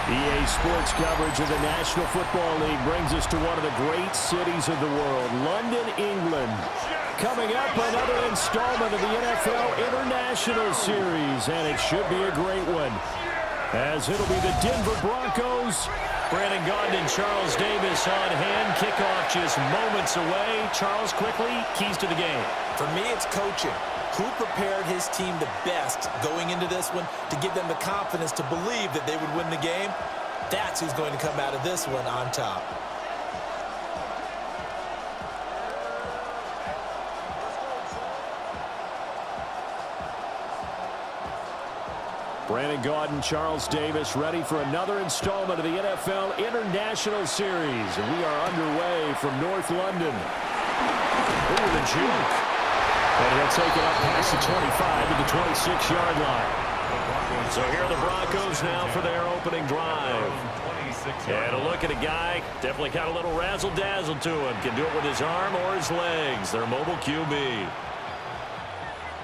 EA Sports coverage of the National Football League brings us to one of the great cities of the world, London, England. Coming up, another installment of the NFL International Series, and it should be a great one, as it'll be the Denver Broncos. Brandon Gaudin and Charles Davis on hand. Kickoff just moments away. Charles, quickly, keys to the game. For me, it's coaching. Who prepared his team the best going into this one to give them the confidence to believe that they would win the game? That's who's going to come out of this one on top. Brandon Gaudin, Charles Davis, ready for another installment of the NFL International Series. And we are underway from North London. Ooh, the juke. And he'll take it up past the 25 to the 26-yard line. So here are the Broncos now for their opening drive. And a look at a guy, definitely got a little razzle-dazzle to him. Can do it with his arm or his legs. Their mobile QB.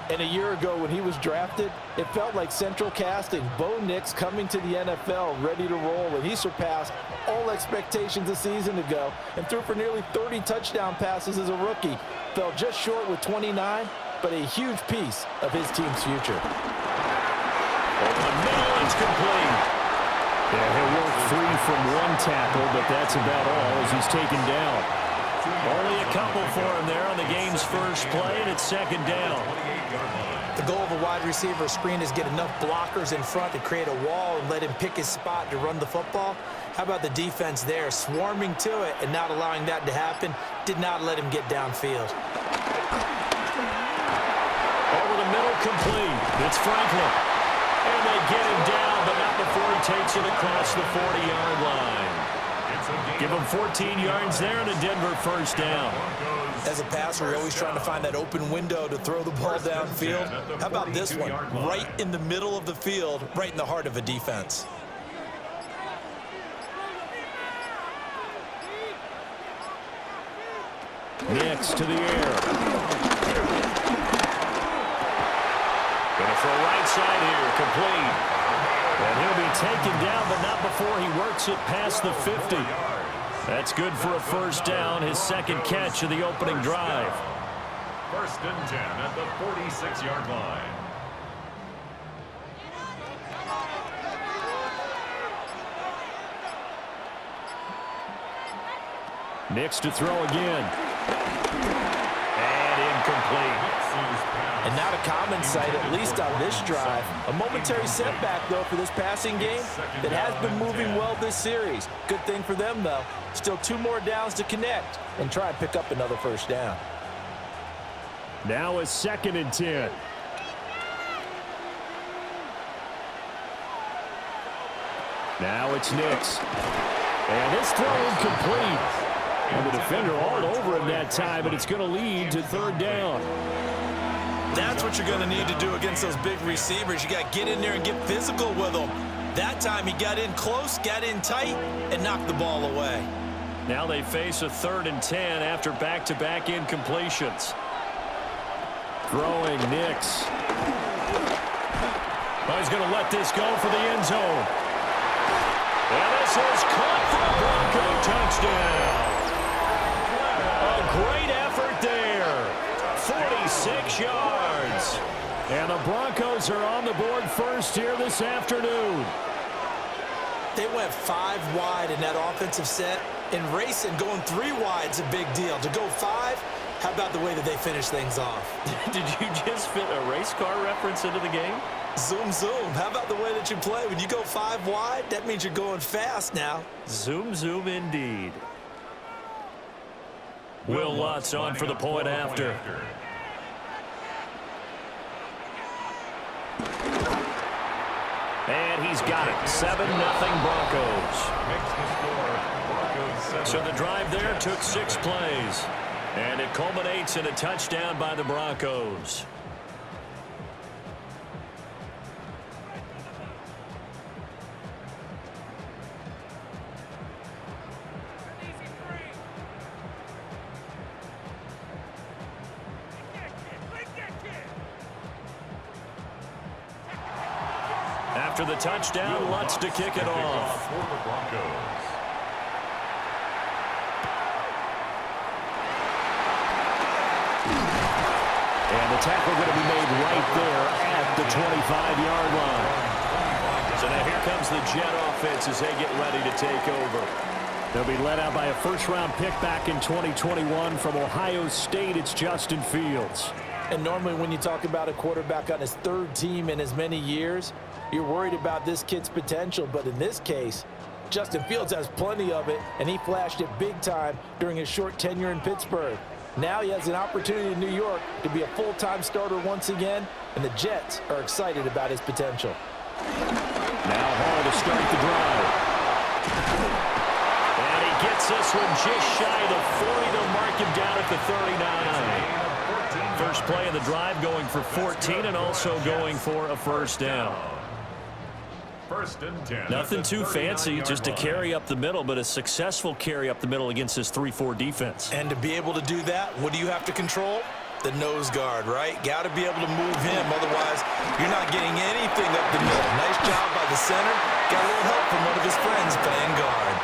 And a year ago when he was drafted, it felt like central casting. Bo Nix coming to the NFL ready to roll, and he surpassed all expectations a season ago and threw for nearly 30 touchdown passes as a rookie. Fell just short with 29, but a huge piece of his team's future. Over the middle, it's complete. Yeah, he'll work free from one tackle, but that's about all as he's taken down. Only a couple for him there on the game's first play, and it's second down. The goal of a wide receiver screen is get enough blockers in front to create a wall and let him pick his spot to run the football. How about the defense there, swarming to it and not allowing that to happen? Did not let him get downfield. Over the middle, complete. It's Franklin. And they get him down, but not before he takes it across the 40-yard line. Give him 14 yards there and a Denver first down. As a passer, you're always trying to find that open window to throw the ball downfield. How about this one? Right in the middle of the field, right in the heart of a defense. Next to the air. Gonna throw right side here, complete. And he'll be taken down, but not before he works it past the 50. That's good for a first down, his second catch of the opening drive. First and 10 at the 46-yard line. Nix to throw again. And incomplete. And not a common sight, at least on this drive. A momentary setback, though, for this passing game that has been moving well this series. Good thing for them, though. Still 2 more downs to connect and try and pick up another first down. Now a 2nd and 10. Now it's Nix. And this throw incomplete. And the defender all over him that time, but it's going to lead to 3rd down. That's what you're going to need to do against those big receivers. You got to get in there and get physical with them. That time he got in close, got in tight, and knocked the ball away. Now they face a 3rd and 10 after back-to-back incompletions. Throwing Nix. Oh, he's going to let this go for the end zone. And this is caught for a Bronco touchdown. A great effort there. 46 yards. And the Broncos are on the board first here this afternoon. They went 5 wide in that offensive set. And racing, going 3 wide is a big deal. To go 5, how about the way that they finish things off? Did you just fit a race car reference into the game? Zoom, zoom. How about the way that you play? When you go 5 wide, that means you're going fast now. Zoom, zoom indeed. Will Lutz on for the point after. And he's got it. 7-0 Broncos. So the drive there took 6 plays. And it culminates in a touchdown by the Broncos. After the touchdown, Lutz to kick it off. For the Broncos. And the tackle going to be made right there at the 25-yard line. So now here comes the Jet offense as they get ready to take over. They'll be led out by a first-round pick back in 2021 from Ohio State. It's Justin Fields. And normally when you talk about a quarterback on his third team in as many years, you're worried about this kid's potential. But in this case, Justin Fields has plenty of it, and he flashed it big time during his short tenure in Pittsburgh. Now he has an opportunity in New York to be a full-time starter once again, and the Jets are excited about his potential. Now Hall to start the drive. And he gets this one just shy of the 40. They'll mark him down at the 39. First play of the drive going for 14 and also going for a first down. First and 10. Nothing too fancy, just a carry up the middle, but a successful carry up the middle against this 3-4 defense. And to be able to do that, what do you have to control? The nose guard, right? Got to be able to move him, otherwise you're not getting anything up the middle. Nice job by the center. Got a little help from one of his friends playing guard.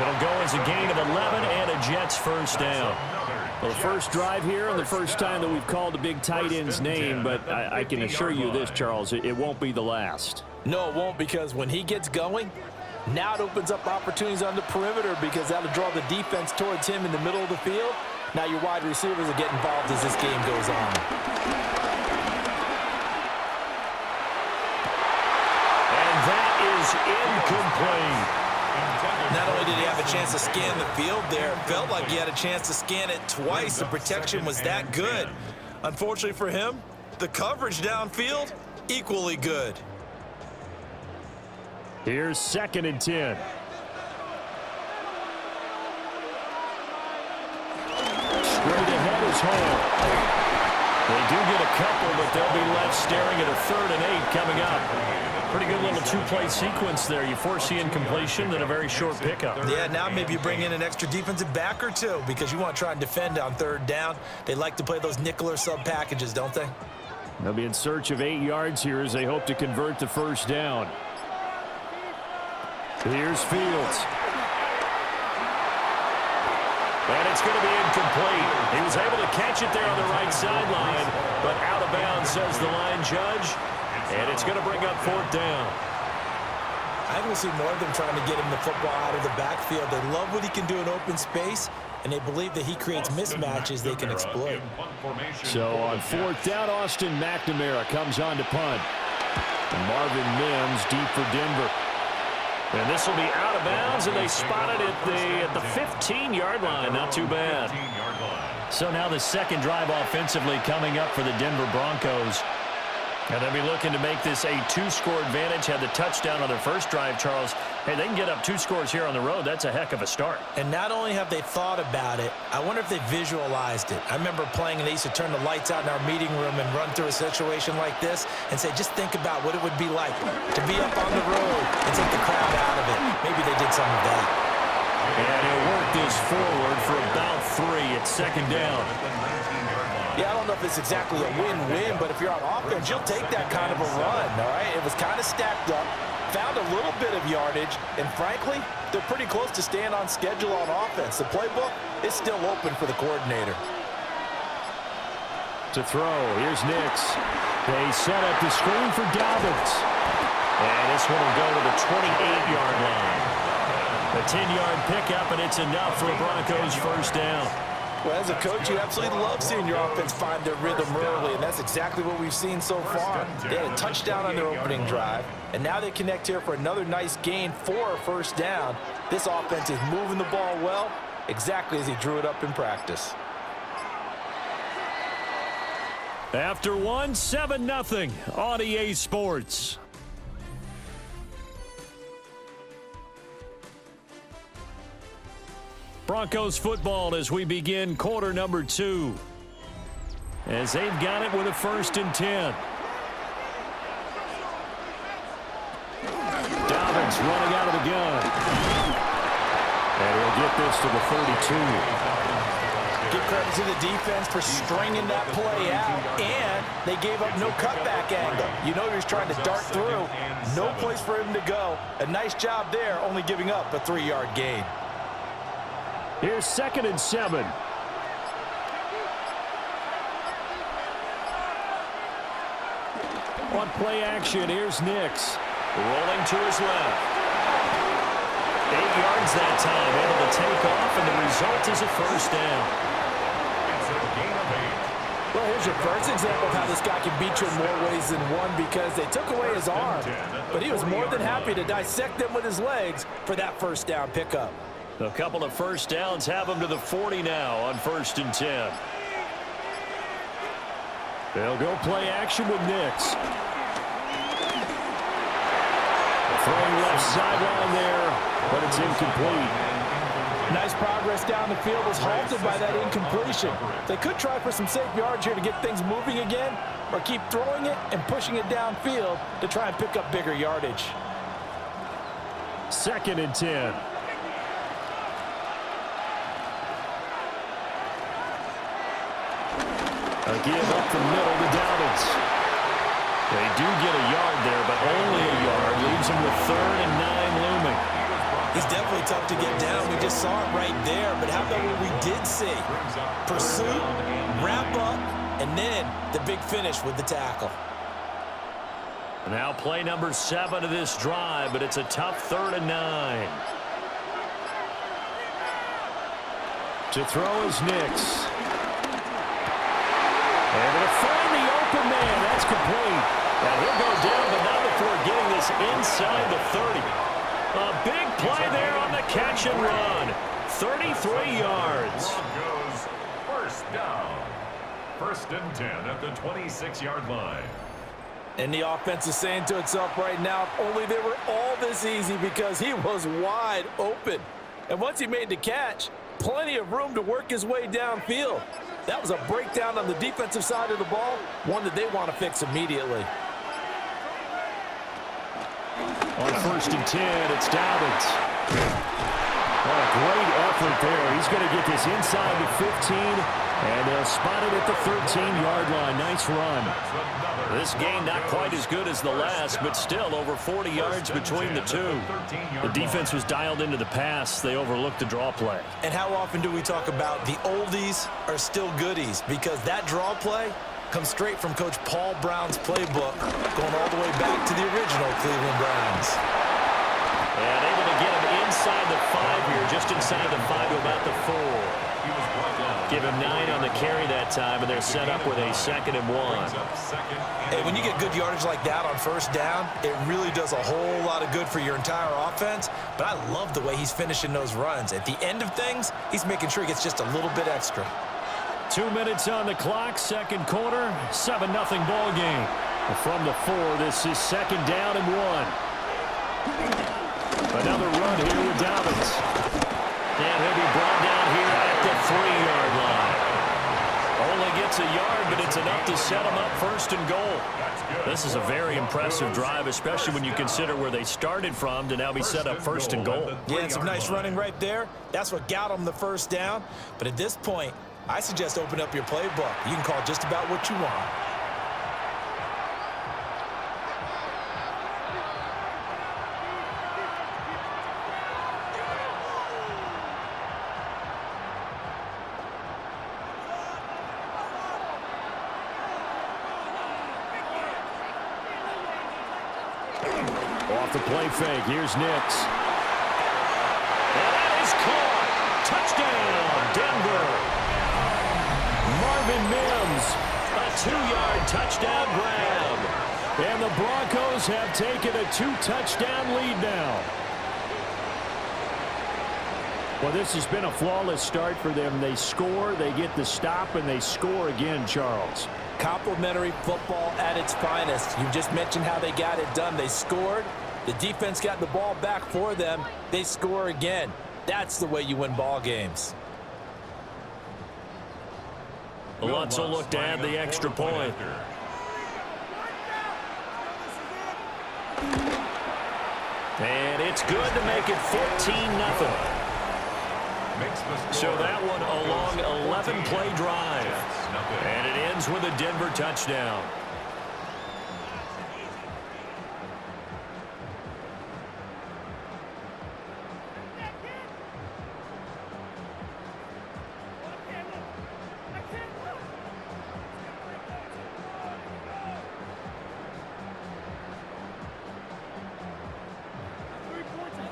It'll go as a gain of 11 and a Jets first down. Well, the first drive here and the first time that we've called a big tight end's name, but I can assure you this, Charles, it won't be the last. No, it won't, because when he gets going, now it opens up opportunities on the perimeter because that'll draw the defense towards him in the middle of the field. Now your wide receivers will get involved as this game goes on. And that is incomplete. Not only did he have a chance to scan the field there, it felt like he had a chance to scan it twice. The protection was that good. Unfortunately for him, the coverage downfield, equally good. Here's 2nd and 10. Straight ahead is Hall. They do get a couple, but they'll be left staring at a 3rd and 8 coming up. Pretty good little two-play sequence there. You force the incompletion, then a very short pickup. Yeah, now maybe you bring in an extra defensive back or two because you want to try and defend on 3rd down. They like to play those nickel or sub packages, don't they? They'll be in search of 8 yards here as they hope to convert the first down. Here's Fields. And it's going to be incomplete. He was able to catch it there on the right sideline, but out of bounds, says the line judge. And it's going to bring up 4th down. I think we'll see more of them trying to get him the football out of the backfield. They love what he can do in open space, and they believe that he creates mismatches they can exploit. So on 4th down, Austin McNamara comes on to punt. And Marvin Mims deep for Denver. And this will be out of bounds, and they spot it at the 15-yard line. Not too bad. So now the second drive offensively coming up for the Denver Broncos. And they'll be looking to make this a 2-score advantage. Had the touchdown on their first drive, Charles. Hey, they can get up 2 scores here on the road. That's a heck of a start. And not only have they thought about it, I wonder if they visualized it. I remember playing, and they used to turn the lights out in our meeting room and run through a situation like this and say, just think about what it would be like to be up on the road and take the crowd out of it. Maybe they did some of that. And he'll work this forward for about 3 at 2nd down. Yeah, I don't know if it's exactly a win-win, but if you're on offense, you'll take that kind of a run, all right? It was kind of stacked up, found a little bit of yardage, and frankly, they're pretty close to staying on schedule on offense. The playbook is still open for the coordinator. To throw, here's Nix. They set up the screen for Dobbins. And this one will go to the 28-yard line. A 10-yard pickup, and it's enough for a Broncos first down. Well, as a coach, you absolutely love seeing your offense find their rhythm early, and that's exactly what we've seen so far. They had a touchdown on their opening drive, and now they connect here for another nice gain for a first down. This offense is moving the ball well, exactly as he drew it up in practice. After 1, 7-0 on EA Sports. Broncos football as we begin quarter number 2. As they've got it with a 1st and 10. Dobbins running out of the gun. And he'll get this to the 32. Give credit to the defense for stringing that play out, and they gave up no cutback angle. You know he was trying to dart through. No place for him to go. A nice job there, only giving up a 3-yard gain. Here's 2nd and 7. On play action, here's Nix. Rolling to his left. 8 yards that time, able to take off, and the result is a first down. It's a gain of 8. Well, here's your first example of how this guy can beat you in more ways than one, because they took away his arm, but he was more than happy to dissect them with his legs for that first down pickup. A couple of first downs have him to the 40 now on 1st and 10. They'll go play action with Nix. Throwing left sideline there, but it's incomplete. Nice progress down the field was halted by that incompletion. They could try for some safe yards here to get things moving again, or keep throwing it and pushing it downfield to try and pick up bigger yardage. 2nd and 10. A give up the middle to Dobbins. They do get a yard there, but only a yard. Leaves them with 3rd and 9 looming. He's definitely tough to get down. We just saw it right there. But how about what we did see? Pursuit, wrap up, and then the big finish with the tackle. Now play number 7 of this drive, but it's a tough 3rd and 9. To throw is Nix. Able to find the open man. That's complete. And he'll go down, but not before getting this inside the 30. A big play there on the catch and run. 33 yards. Broncos first down. 1st and 10 at the 26-yard line. And the offense is saying to itself right now, if only they were all this easy, because he was wide open. And once he made the catch, plenty of room to work his way downfield. That was a breakdown on the defensive side of the ball, one that they want to fix immediately. On 1st and 10, it's Dobbins. Oh, great effort there. He's going to get this inside the 15, and they'll spot it at the 13-yard line. Nice run. This game not quite as good as the last, but still over 40 yards between the two. The defense was dialed into the pass. They overlooked the draw play. And how often do we talk about the oldies are still goodies? Because that draw play comes straight from Coach Paul Brown's playbook, going all the way back to the original Cleveland Browns. And able to get him inside the 5 here, just inside the 5 to about the 4. Give him 9 on the carry that time, and they're set up with a 2nd and 1. Hey, when you get good yardage like that on 1st down, it really does a whole lot of good for your entire offense. But I love the way he's finishing those runs. At the end of things, he's making sure he gets just a little bit extra. 2 minutes on the clock, 2nd quarter, 7-0 ball game. From the 4, this is 2nd down and 1. Another run here with Dobbins. And he'll be brought down here at the 3-yard line. Only gets a yard, but it's enough to set him up 1st and goal. This is a very impressive drive, especially when you consider where they started from to now be set up 1st and goal. Yeah, and some nice running right there. That's what got him the 1st down. But at this point, I suggest open up your playbook. You can call just about what you want. Off the play fake, here's Nix. And that is caught. Touchdown, Denver. Marvin Mims, A 2-yard touchdown grab. and the Broncos have taken a 2-touchdown lead now. Well, this has been a flawless start for them. They score, they get the stop, and they score again, Charles. Complimentary football at its finest. You just mentioned how they got it done. They scored. The defense got the ball back for them. They score again. That's the way you win ball games. Lutz will look to add the extra point. And it's good to make it 14-0. makes the score. So that one a long 11-play drive. And it ends with a Denver touchdown.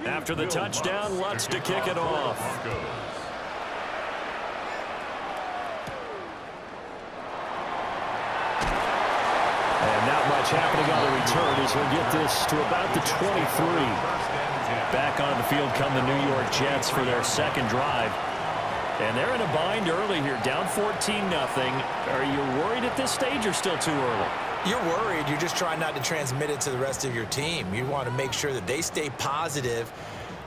After the touchdown, Lutz to kick it off. And not much happening on the return as he'll get this to about the 23. Back on the field come the New York Jets for their second drive. And they're in a bind early here, down 14-0. Are you worried at this stage or still too early? You're worried. You're just trying not to transmit it to the rest of your team. You want to make sure that they stay positive.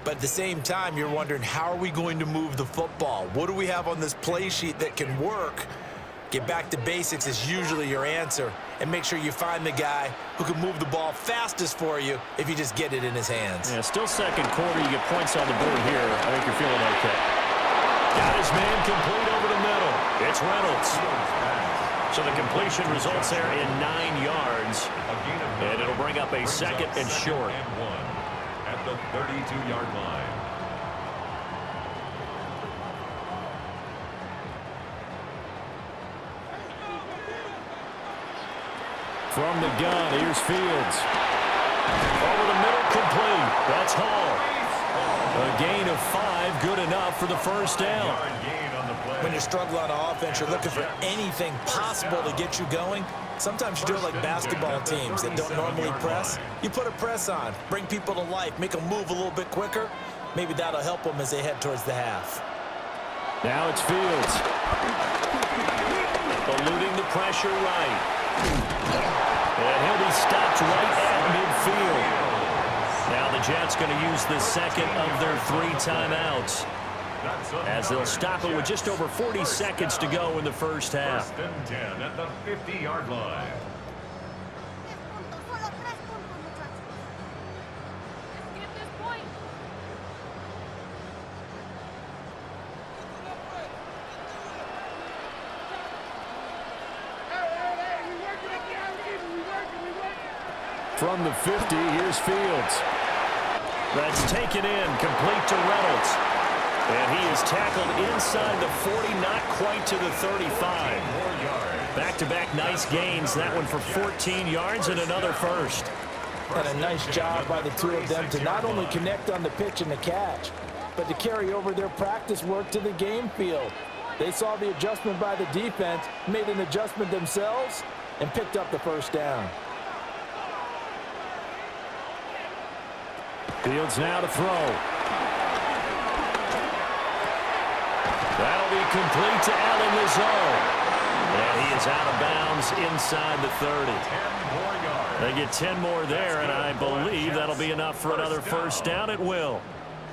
But at the same time, you're wondering, how are we going to move the football? What do we have on this play sheet that can work? Get back to basics is usually your answer. And make sure you find the guy who can move the ball fastest for you if you just get it in his hands. Yeah, still second quarter. You get points on the board here. I think you're feeling okay. Got his man complete over the middle. It's Reynolds. So the completion results there in 9 yards. And it'll bring up a second and short. At the 32-yard line. From the gun, here's Fields. Over the middle, complete. That's Hall. A gain of 5, good enough for the first down. When you struggle on offense, you're looking for anything possible to get you going. Sometimes you do it like basketball teams that don't normally press. You put a press on, bring people to life, make them move a little bit quicker. Maybe that'll help them as they head towards the half. Now it's Fields. Eluding the pressure right. And he'll be stopped right at midfield. Now the Jets going to use the second of their 3 timeouts, as they'll stop it with just over 40 seconds to go in the first half. First and 10 at the 50-yard line. From the 50, here's Fields. That's taken in, complete to Reynolds. And he is tackled inside the 40, not quite to the 35. Back-to-back nice gains. That one for 14 yards and another first. And a nice job by the two of them to not only connect on the pitch and the catch, but to carry over their practice work to the game field. They saw the adjustment by the defense, made an adjustment themselves, and picked up the first down. Fields now to throw. That'll be complete to Allen Lazard. And he is out of bounds inside the 30. 10 more yards. They get 10 more there, and I believe that'll be enough for another first down. It will.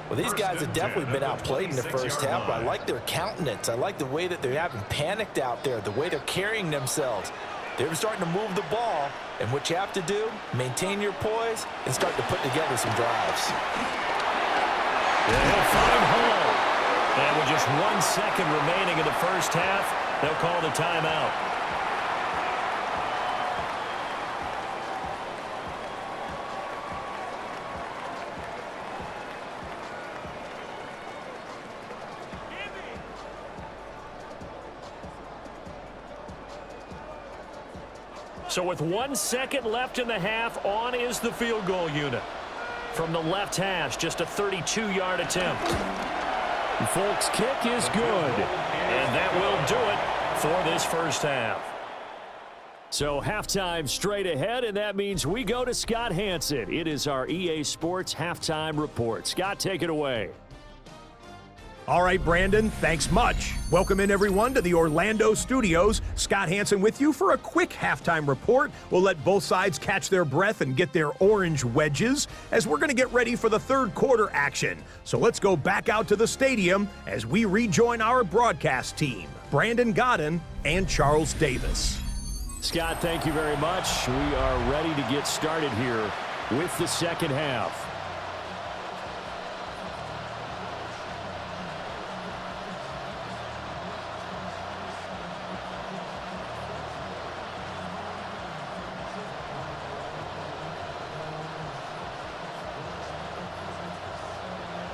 Well, these guys have definitely been outplayed in the first half, but I like their countenance. I like the way that they haven't panicked out there, the way they're carrying themselves. They're starting to move the ball, and what you have to do, maintain your poise and start to put together some drives. And he'll find Hall. And with just 1 second remaining in the first half, they'll call the timeout. So with 1 second left in the half, on is the field goal unit. From the left hash, just a 32-yard attempt. The Folks' kick is good. And that will do it for this first half. So halftime straight ahead, and that means we go to Scott Hansen. It is our EA Sports Halftime Report. Scott, take it away. All right, Brandon, thanks much. Welcome in, everyone, to the Orlando studios. Scott Hansen with you for a quick halftime report. We'll let both sides catch their breath and get their orange wedges as we're going to get ready for the third quarter action. So let's go back out to the stadium as we rejoin our broadcast team, Brandon Godden and Charles Davis. Scott, thank you very much. We are ready to get started here with the second half.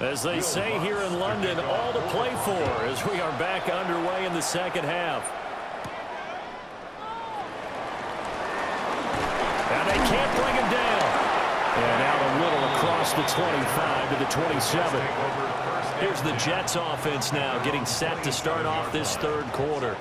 As they say here in London, all to play for as we are back underway in the second half. And they can't bring him down. And out a little across the 25 to the 27. Here's the Jets offense now getting set to start off this third quarter.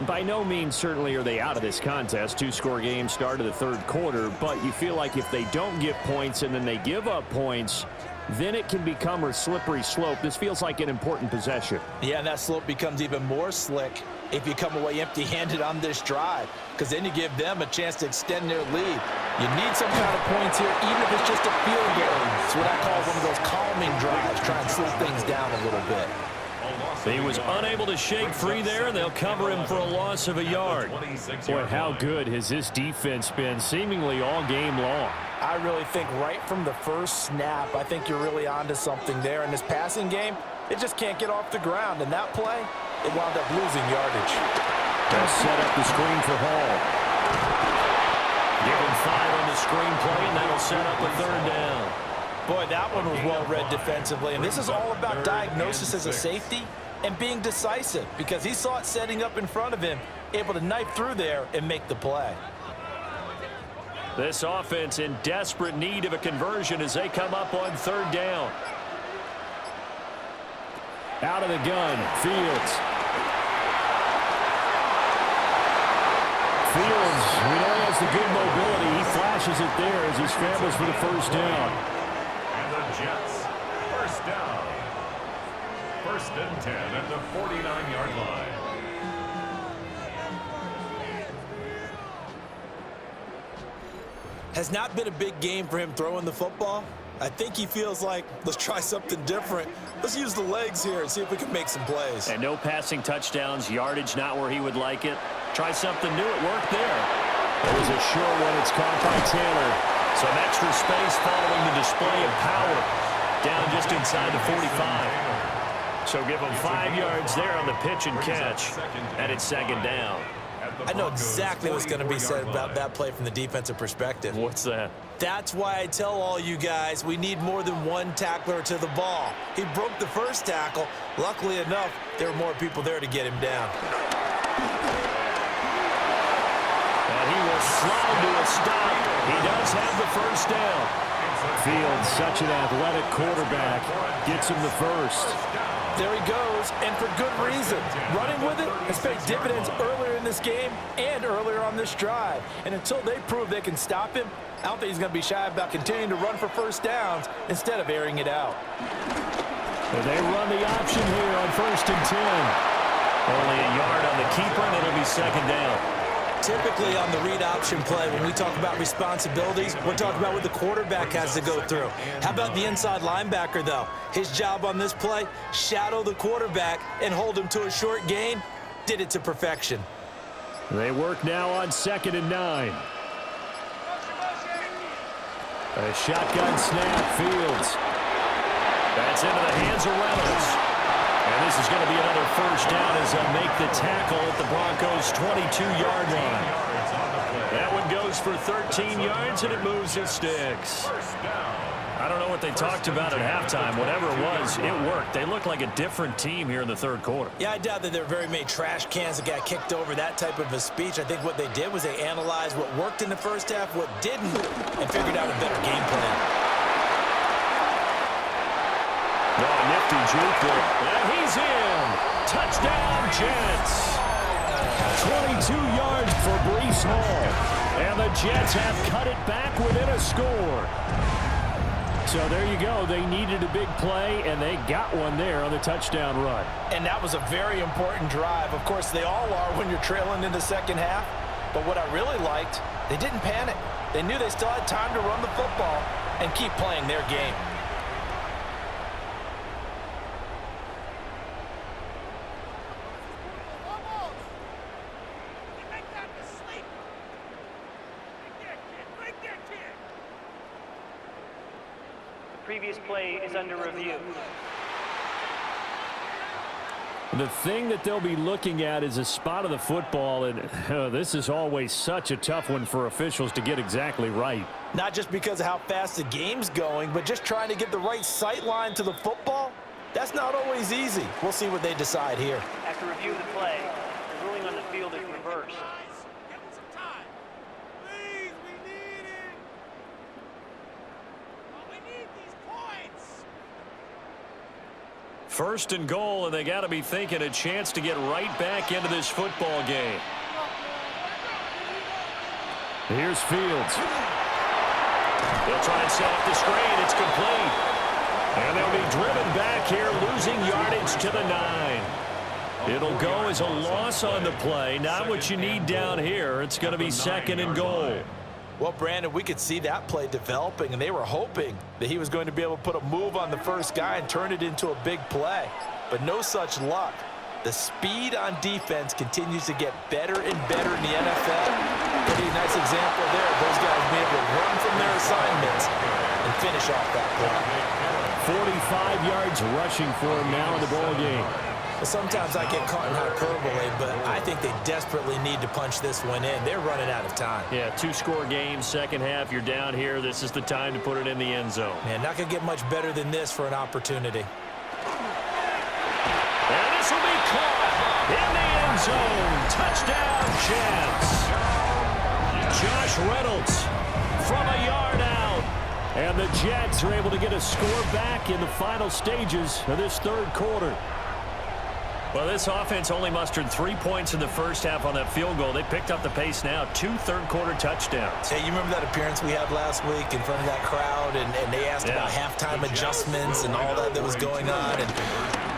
By no means certainly are they out of this contest. Two-score game start of the third quarter, but you feel like if they don't get points and then they give up points, then it can become a slippery slope. This feels like an important possession. Yeah, and that slope becomes even more slick if you come away empty-handed on this drive, because then you give them a chance to extend their lead. You need some kind of points here, even if it's just a field goal. It's what I call one of those calming drives, try and slow things down a little bit. He was unable to shake free there, and they'll cover him for a loss of a yard. Boy, how good has this defense been seemingly all game long? I really think right from the first snap, I think you're really onto something there. In this passing game, it just can't get off the ground. And that play, it wound up losing yardage. They'll set up the screen for Hall. Give him 5 on the screen play, and that'll set up a third down. Boy, that one was well read defensively. And this is all about diagnosis as a safety and being decisive, because he saw it setting up in front of him, able to knife through there and make the play. This offense in desperate need of a conversion as they come up on third down. Out of the gun, Fields. Fields, we know he has the good mobility. He flashes it there as he scrambles for the first down. And the Jets, first down. First and 10 at the 49-yard line. Has not been a big game for him throwing the football. I think he feels like, let's try something different. Let's use the legs here and see if we can make some plays. And no passing touchdowns, yardage not where he would like it. Try something new, it worked there. It was a short one, it's caught by Taylor. Some extra space following the display of power. Down just inside the 45. So give him 5 yards there on the pitch and catch. And it's second down. I know exactly what's going to be said about that play from the defensive perspective. What's that? That's why I tell all you guys we need more than one tackler to the ball. He broke the first tackle. Luckily enough, there were more people there to get him down. And he will slide to a stop. He does have the first down. Fields, such an athletic quarterback, gets him the first. There he goes, and for good reason. Running with it has paid dividends earlier in this game and earlier on this drive. And until they prove they can stop him, I don't think he's going to be shy about continuing to run for first downs instead of airing it out. And they run the option here on first and 10. Only a yard on the keeper, and it'll be second down. Typically on the read option play, when we talk about responsibilities, we're talking about what the quarterback has to go through. How about the inside linebacker, though? His job on this play, shadow the quarterback and hold him to a short gain. Did it to perfection. They work now on second and 9. A shotgun snap, Fields. That's into the hands of Reynolds. And this is going to be another first down as they make the tackle at the Broncos' 22-yard line. That one goes for 13 yards, and it moves its sticks. I don't know what they talked about at halftime. Whatever it was, it worked. They look like a different team here in the third quarter. Yeah, I doubt that there were very many trash cans that got kicked over, that type of a speech. I think what they did was they analyzed what worked in the first half, what didn't, and figured out a better game plan. Oh, nifty juke there. And he's in. Touchdown, Jets. 22 yards for Breece Hall. And the Jets have cut it back within a score. So there you go. They needed a big play, and they got one there on the touchdown run. And that was a very important drive. Of course, they all are when you're trailing in the second half. But what I really liked, they didn't panic. They knew they still had time to run the football and keep playing their game. Previous play is under review. The thing that they'll be looking at is a spot of the football, and this is always such a tough one for officials to get exactly right. Not just because of how fast the game's going, but just trying to get the right sight line to the football. That's not always easy. We'll see what they decide here. After review of the play, the ruling on the field is reversed. First and goal, and they got to be thinking a chance to get right back into this football game. Here's Fields. They'll try and set up the screen. It's complete. And they'll be driven back here, losing yardage to the 9. It'll go as a loss on the play. Not what you need down here. It's going to be second and goal. Well, Brandon, we could see that play developing, and they were hoping that he was going to be able to put a move on the first guy and turn it into a big play. But no such luck. The speed on defense continues to get better and better in the NFL. Pretty nice example there of those guys being able to run from their assignments and finish off that play. 45 yards rushing for him now in the ball game. Sometimes I get caught in hyperbole, but I think they desperately need to punch this one in. They're running out of time. Yeah, 2-score game, second half. You're down here. This is the time to put it in the end zone. Man, not going to get much better than this for an opportunity. And this will be caught in the end zone. Touchdown, Jets. Josh Reynolds from a yard out. And the Jets are able to get a score back in the final stages of this third quarter. Well, this offense only mustered 3 points in the first half on that field goal. They picked up the pace now. 2 third-quarter touchdowns. Hey, you remember that appearance we had last week in front of that crowd, and they asked about halftime adjustments and all that was going on. And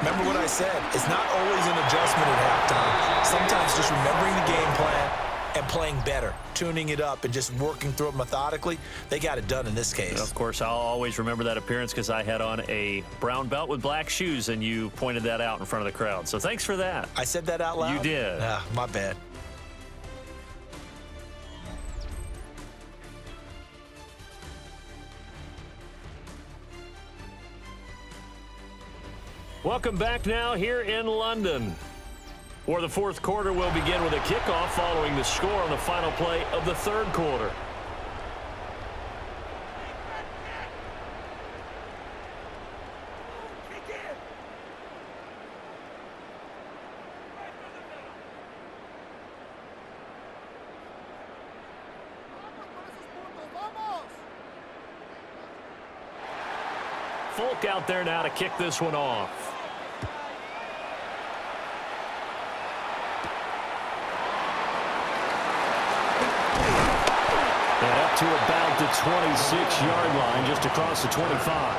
remember what I said. It's not always an adjustment at halftime. Sometimes just remembering the game plan and playing better, tuning it up and just working through it methodically. They got it done in this case. Of course, I'll always remember that appearance because I had on a brown belt with black shoes, and you pointed that out in front of the crowd. So thanks for that. I said that out loud? You did. Ah, my bad. Welcome back now here in London, where the fourth quarter will begin with a kickoff following the score on the final play of the third quarter. Folk out there now to kick this one off. To about the 26-yard line, just across the 25.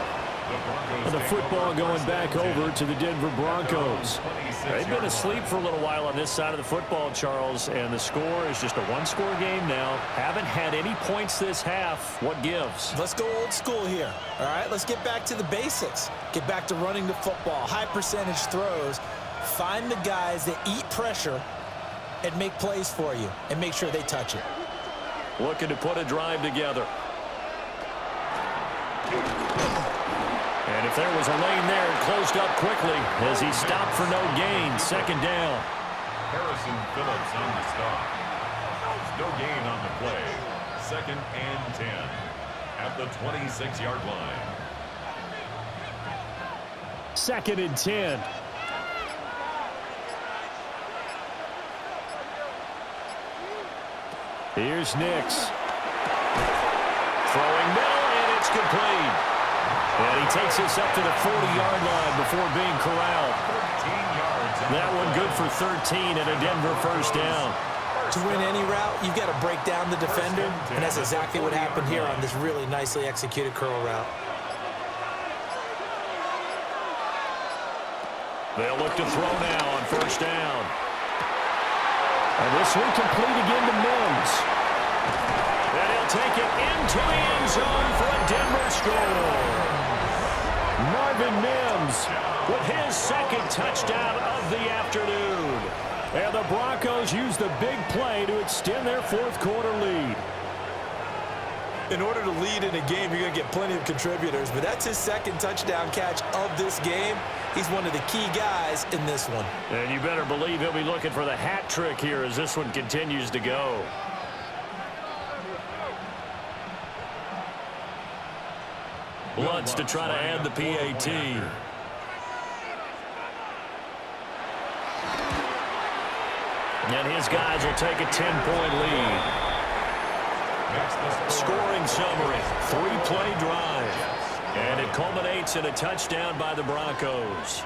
And the football going back over to the Denver Broncos. They've been asleep for a little while on this side of the football, Charles, and the score is just a one-score game now. Haven't had any points this half. What gives? Let's go old school here, all right? Let's get back to the basics. Get back to running the football, high-percentage throws. Find the guys that eat pressure and make plays for you and make sure they touch it. Looking to put a drive together. And if there was a lane there, it closed up quickly as he stopped for no gain. Second down. Harrison Phillips on the stop. No gain on the play. 2nd and 10 at the 26-yard line. 2nd and 10. Here's Nix. Throwing middle, and it's complete. And he takes us up to the 40-yard line before being corralled. 13 yards. That one good for 13 and a Denver first down. To win any route, you've got to break down the defender, and that's exactly what happened here on this really nicely executed curl route. They'll look to throw now on first down. And this one complete again to Mims. And he'll take it into the end zone for a Denver score. Marvin Mims With his second touchdown of the afternoon. And the Broncos use the big play to extend their fourth quarter lead. In order to lead in a game, you're going to get plenty of contributors, but that's his second touchdown catch of this game. He's one of the key guys in this one. And you better believe he'll be looking for the hat trick here as this one continues to go. Lutz to try to add the PAT. And his guys will take a 10-point lead. Scoring summary, 3-play drive. And it culminates in a touchdown by the Broncos.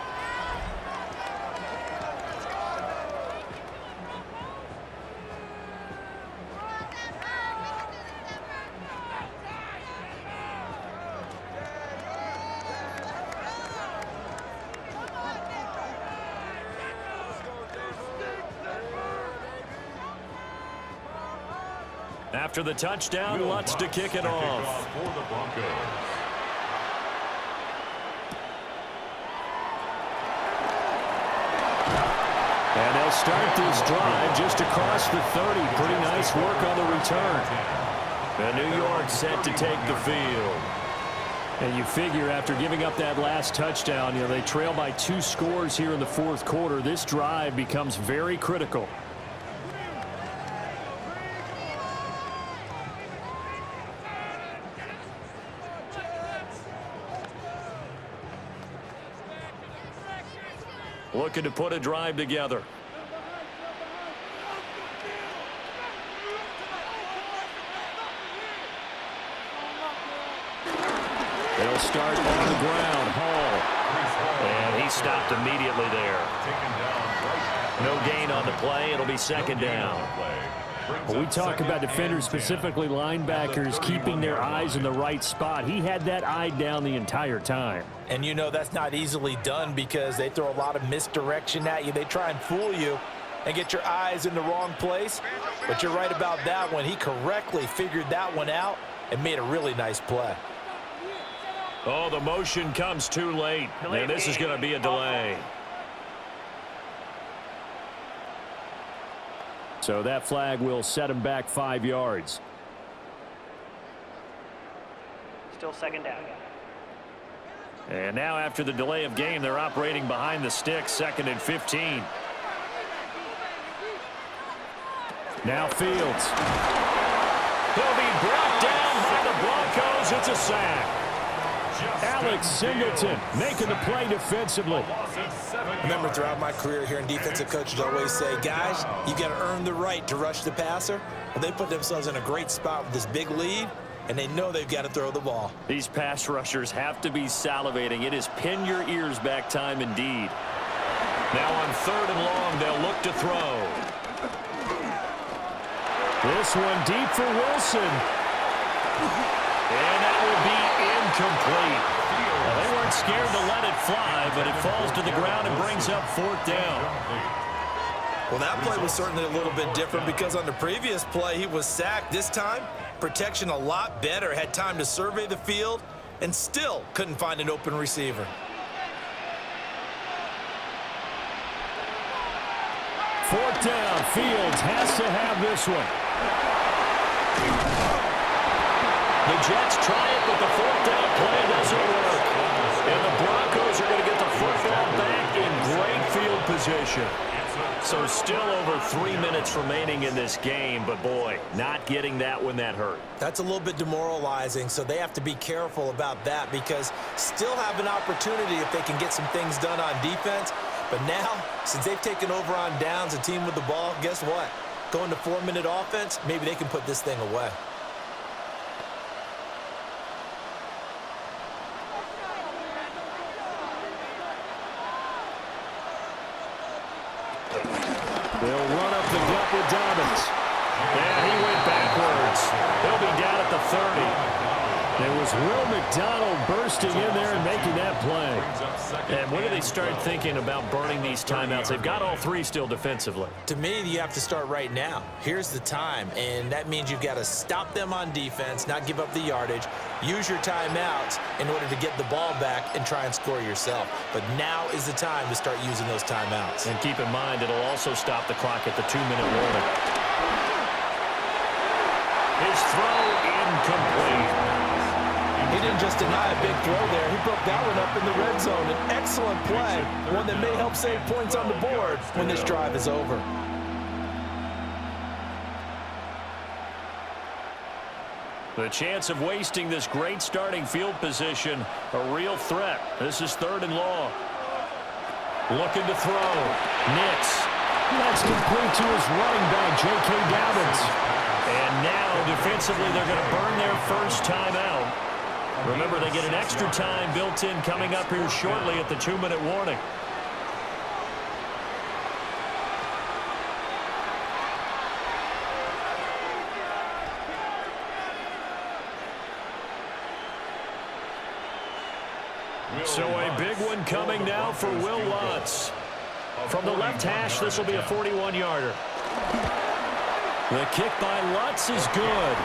After the touchdown, Lutz to kick it off. For the Broncos. And they'll start this drive just across the 30. Pretty nice work on the return. And New York set to take the field. And you figure after giving up that last touchdown, they trail by 2 scores here in the fourth quarter. This drive becomes very critical. Looking to put a drive together. They'll start on the ground. Hall. And he stopped immediately there. No gain on the play. It'll be second down. Well, we talk about defenders, specifically linebackers, keeping their eyes in the right spot. He had that eye down the entire time. And you know that's not easily done because they throw a lot of misdirection at you. They try and fool you and get your eyes in the wrong place. But you're right about that one. He correctly figured that one out and made a really nice play. Oh, the motion comes too late. And this is going to be a delay. So that flag will set him back 5 yards. Still second down. And now after the delay of game, they're operating behind the sticks, 2nd and 15. Now Fields. He'll be brought down by the Broncos. It's a sack. Alex Singleton making the play defensively. Remember, throughout my career here in defensive coaches always say, guys, you got to earn the right to rush the passer. Well, they put themselves in a great spot with this big lead, and they know they've got to throw the ball. These pass rushers have to be salivating. It is pin your ears back time indeed. Now on 3rd and long, they'll look to throw. This one deep for Wilson. And that will be incomplete. Well, they weren't scared to let it fly, but it falls to the ground and brings up 4th down. Well, that play was certainly a little bit different because on the previous play, he was sacked. This time, protection a lot better. Had time to survey the field and still couldn't find an open receiver. Fourth down. Fields has to have this one. The Jets try it, but the 4th down play doesn't work. And the Broncos are going to get the football back in great field position. So still over 3 minutes remaining in this game, but boy, not getting that one that hurt. That's a little bit demoralizing, so they have to be careful about that because still have an opportunity if they can get some things done on defense. But now, since they've taken over on downs, a team with the ball, guess what? Going to 4-minute offense, maybe they can put this thing away. They'll run up the gut with Dobbins. Yeah, he went backwards. He'll be down at the 30. There was Will McDonald bursting in there and making that play. And when do they start thinking about burning these timeouts? They've got all 3 still defensively. To me, you have to start right now. Here's the time, and that means you've got to stop them on defense, not give up the yardage, use your timeouts in order to get the ball back and try and score yourself. But now is the time to start using those timeouts. And keep in mind, it'll also stop the clock at the 2-minute warning. His throw incomplete. He didn't just deny a big throw there. He broke that one up in the red zone. An excellent play, one that may help save points on the board when this drive is over. The chance of wasting this great starting field position, a real threat. This is 3rd and long. Looking to throw. Nix. That's complete to his running back, J.K. Dobbins. And now, defensively, they're going to burn their first timeout. Remember, they get an extra time built in coming up here shortly at the 2-minute warning. So a big one coming now for Will Lutz. From the left hash, this will be a 41-yarder. The kick by Lutz is good.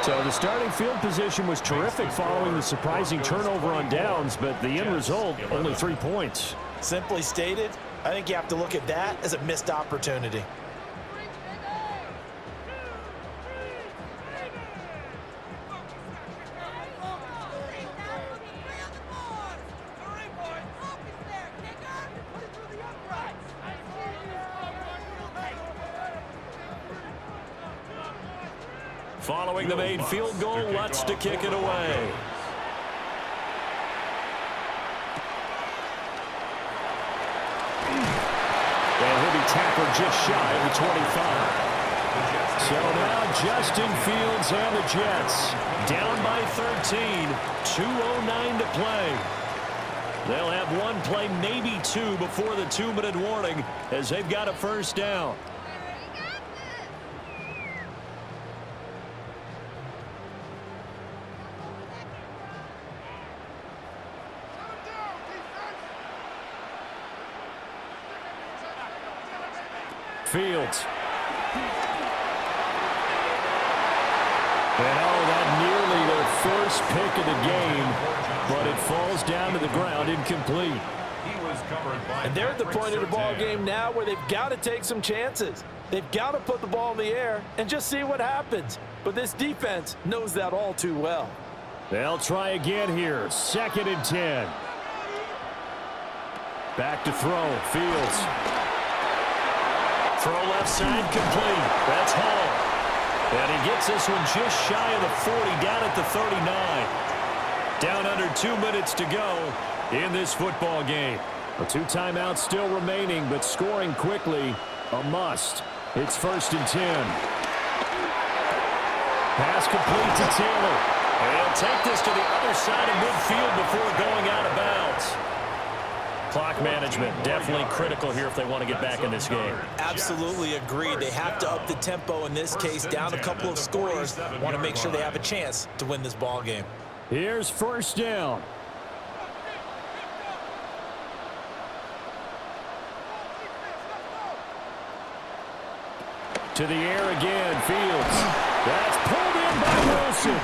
So the starting field position was terrific following the surprising turnover on downs, but the end result, only 3 points. Simply stated, I think you have to look at that as a missed opportunity. Following the made field goal, Lutz to kick it away. And he'll be tackled just shy of the 25. So now Justin Fields and the Jets Down by 13, 2:09 to play. They'll have one play, maybe two, before the 2-minute warning as they've got a first down. Fields. And that nearly their first pick of the game, but it falls down to the ground incomplete. And they're at the point of the ball game now where they've got to take some chances. They've got to put the ball in the air and just see what happens. But this defense knows that all too well. They'll try again here. 2nd and 10. Back to throw. Fields. Throw left side complete. That's Hall. And he gets this one just shy of the 40, down at the 39. Down under 2 minutes to go in this football game. 2 timeouts still remaining, but scoring quickly, a must. It's 1st and 10. Pass complete to Taylor. And he'll take this to the other side of midfield before going out of bounds. Clock management definitely critical here if they want to get back in this game. Absolutely agreed. They have to up the tempo in this case, down a couple of scores. Want to make sure they have a chance to win this ball game. Here's 1st down. To the air again, Fields. That's pulled in by Wilson.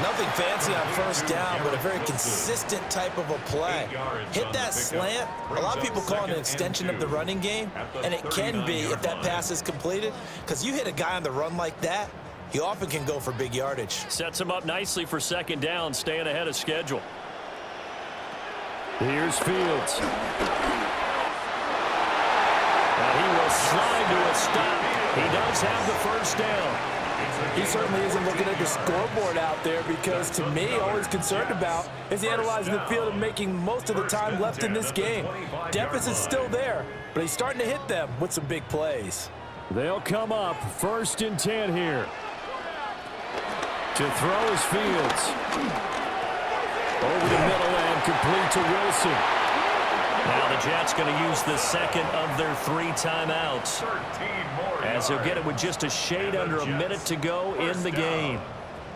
Nothing fancy on 1st down, but a very consistent type of a play. Hit that slant. A lot of people call it an extension of the running game, and it can be if that pass is completed, because you hit a guy on the run like that, he often can go for big yardage. Sets him up nicely for 2nd down, staying ahead of schedule. Here's Fields. Now he will slide to a stop. He does have the 1st down. He certainly isn't looking at the scoreboard out there because, to me, all he's concerned about is analyzing the field and making most of the time left in this game. Deficit's still there, but he's starting to hit them with some big plays. They'll come up 1st and 10 here. To throw is Fields. Over the middle and complete to Wilson. Now the Jets going to use the 2nd of their 3 timeouts, as he'll get it with just a shade under a minute to go in the game.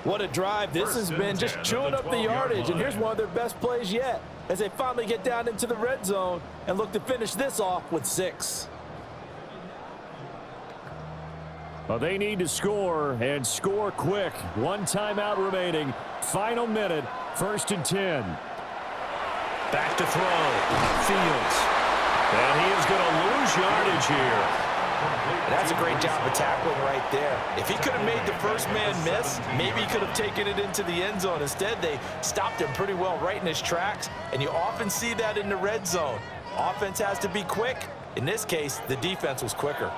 What a drive this has been, just chewing up the yardage, and here's one of their best plays yet as they finally get down into the red zone and look to finish this off with 6. Well, they need to score and score quick. 1 timeout remaining. Final minute, 1st and 10. Back to throw. Fields. And he is going to lose yardage here. And that's a great job of tackling right there. If he could have made the first man miss, maybe he could have taken it into the end zone. Instead, they stopped him pretty well right in his tracks, and you often see that in the red zone. Offense has to be quick. In this case, the defense was quicker.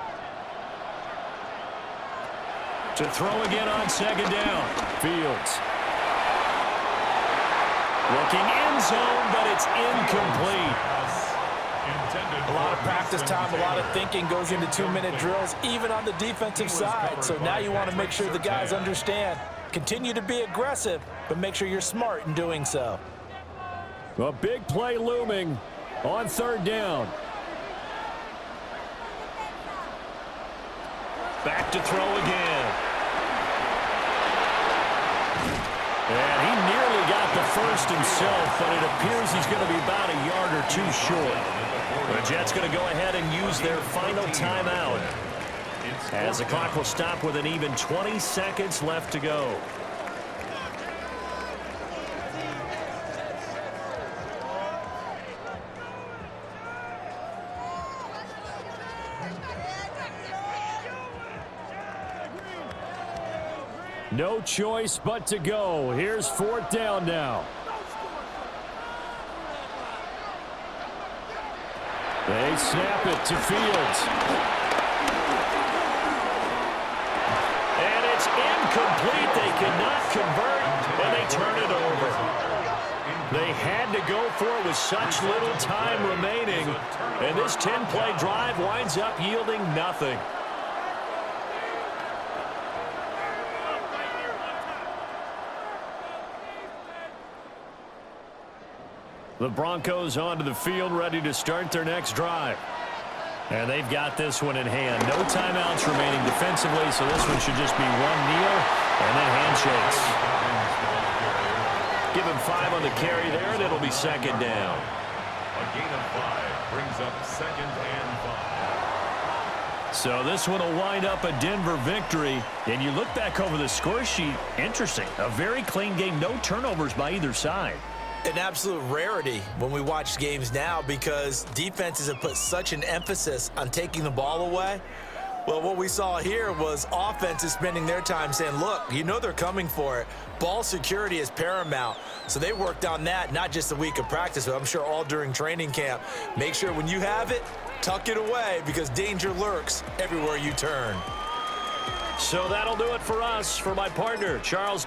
To throw again on second down. Fields. Looking end zone, but it's incomplete. A lot of practice time, a lot of thinking goes into 2-minute drills, even on the defensive side. So now you want to make sure the guys understand. Continue to be aggressive, but make sure you're smart in doing so. A big play looming on third down. Back to throw again. And he nearly got the first himself, but it appears he's going to be about a yard or two short. The Jets going to go ahead and use their final timeout, as the clock will stop with an even 20 seconds left to go. No choice but to go. Here's fourth down now. They snap it to Fields. And it's incomplete. They cannot convert, and they turn it over. They had to go for it with such little time remaining, and this 10-play drive winds up yielding nothing. The Broncos onto the field, ready to start their next drive. And they've got this one in hand. No timeouts remaining defensively, so this one should just be one kneel and then handshakes. Give him 5 on the carry there, and it'll be second down. A gain of 5 brings up second and 5. So this one will wind up a Denver victory. And you look back over the score sheet, interesting. A very clean game, no turnovers by either side. An absolute rarity when we watch games now because defenses have put such an emphasis on taking the ball away. Well, what we saw here was offenses spending their time saying, look, you know they're coming for it. Ball security is paramount. So they worked on that not just a week of practice, but I'm sure all during training camp. Make sure when you have it, tuck it away because danger lurks everywhere you turn. So that'll do it for us. For my partner, Charles